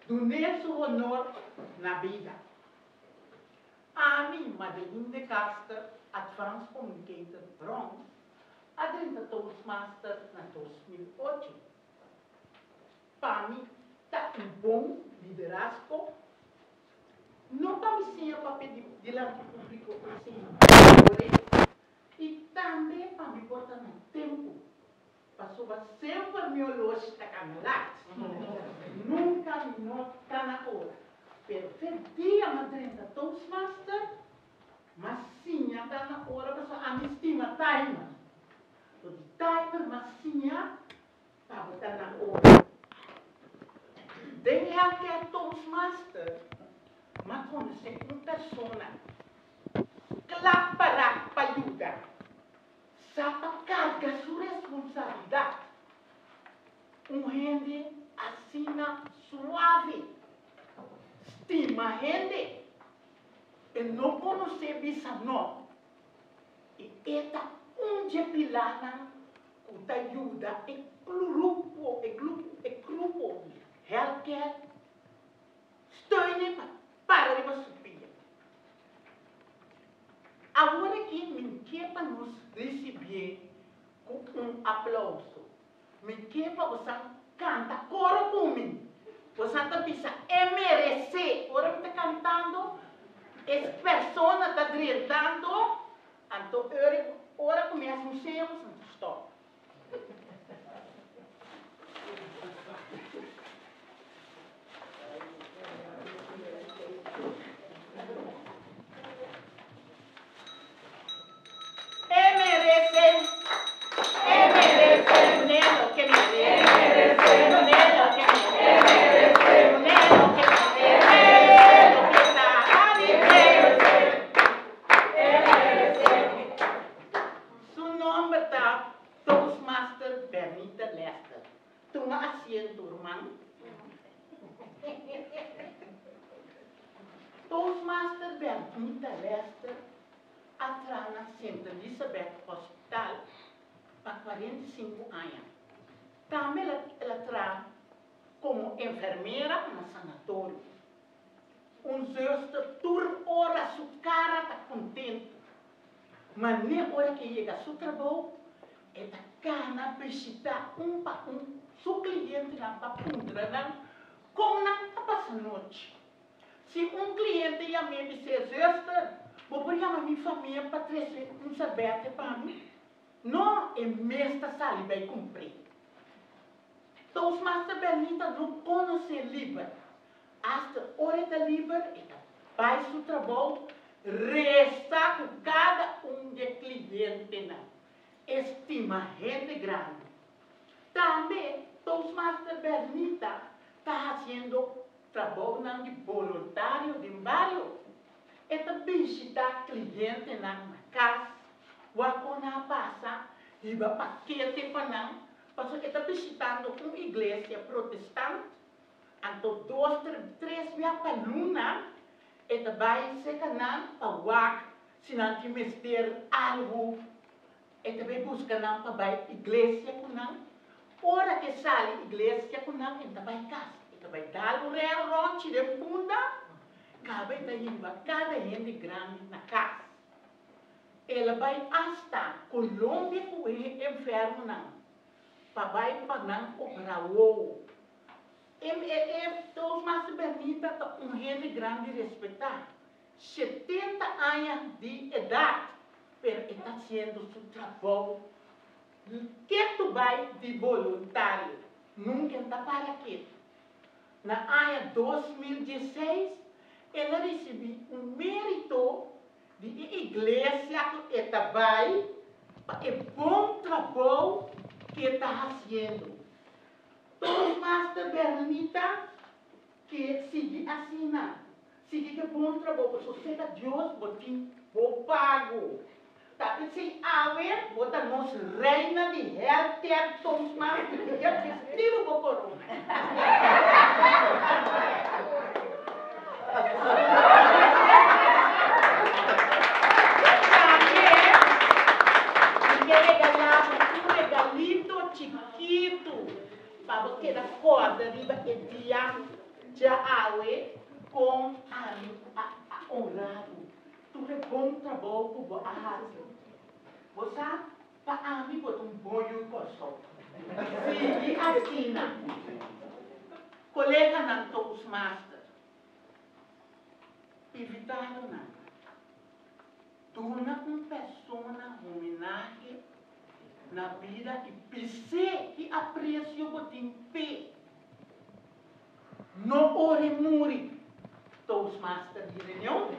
donar su honor na vida. A mim, Madeline de Castro, Advanced Communicator Bronx, adrenta Toastmaster na 2008. Para mim, está um bom liderazgo. Não para me ser para pedir diante do público assim, e também para me botar no tempo. Passou sempre meu loja está camelado. Nunca me nota na hora. Perfeito dia, madrinha Toastmaster, mas sim, está na hora, passou a minha estima timer. O timer, mas sim, para botar na hora. Tem que é Toastmaster, mas quando você é uma pessoa que lá para ajudar, sabe carga sua responsabilidade. Gente assina suave, estima gente, e não conhece bisa não. E esta de pilar que ajuda e grupo, healthcare, steun para de subir. Agora que me quer para nos receber com aplauso, me quer para você cantar coro comigo. Você está pensando, merecer. Agora está cantando, essa pessoa está gritando, então agora começa a ser stop. Toastmaster Bernita Lester atrás na Santa Elizabeth Hospital há 45 anos. Também ela traz como enfermeira no sanatório. Zuster tur hora sua cara está contente. Mas nem hora que chega ao trabalho, ela cana visitar para seu cliente na papundra, como na passa noite. Se cliente ia me dizer, Zuster, vou chamar minha família para trazer sorvete para mim. Não é mesmo sali bem cumprir. Toastmaster Bernita não conhece livre. Hasta hora de livre, faz o trabalho, resta com cada de cliente. Estima gente grande. Também, Toastmaster Bernita está fazendo trabalho de voluntário de barrio. Esta visita cliente na casa, quando passa, e vai paquete para não, porque está visitando uma igreja protestante, então 2, 3 dias para luna, esta vai se canal para wak, se não tiver algo, esta vai buscar não para a igreja com não, hora que sai a igreja com não, esta vai casa. Vai dar o real ronche de punta, cabe cada gente grande na casa. Ela vai hasta Colômbia com o enfermo não, para não operar o. Toastmaster Bernita está gente grande respeitar. 70 anos de idade, mas está fazendo seu trabalho. Que tu vai de voluntário? Nunca está para aqui. Na ano 2016, ela recebeu mérito de igreja que ela vai para o bom trabalho que está fazendo. Toastmaster Bernita, que sigue assim, sigue que bom trabalho, porque você Deus vou pago. Tá pensando, bota nossa reina de healthcare, Toastmaster, que é festivo para corona. Um regalito chiquito, para você dar corda, riba e dia, já awe com a honrado. Tu é bom trabalho com o arraso. Você para a mim botar boio com sol. Sim, assina. Colega não Toastmaster. Evitaram nada. Torna uma pessoa homenagem na vida e pensei que aprecio botim pé. Não ore muri. Toastmaster de reunião.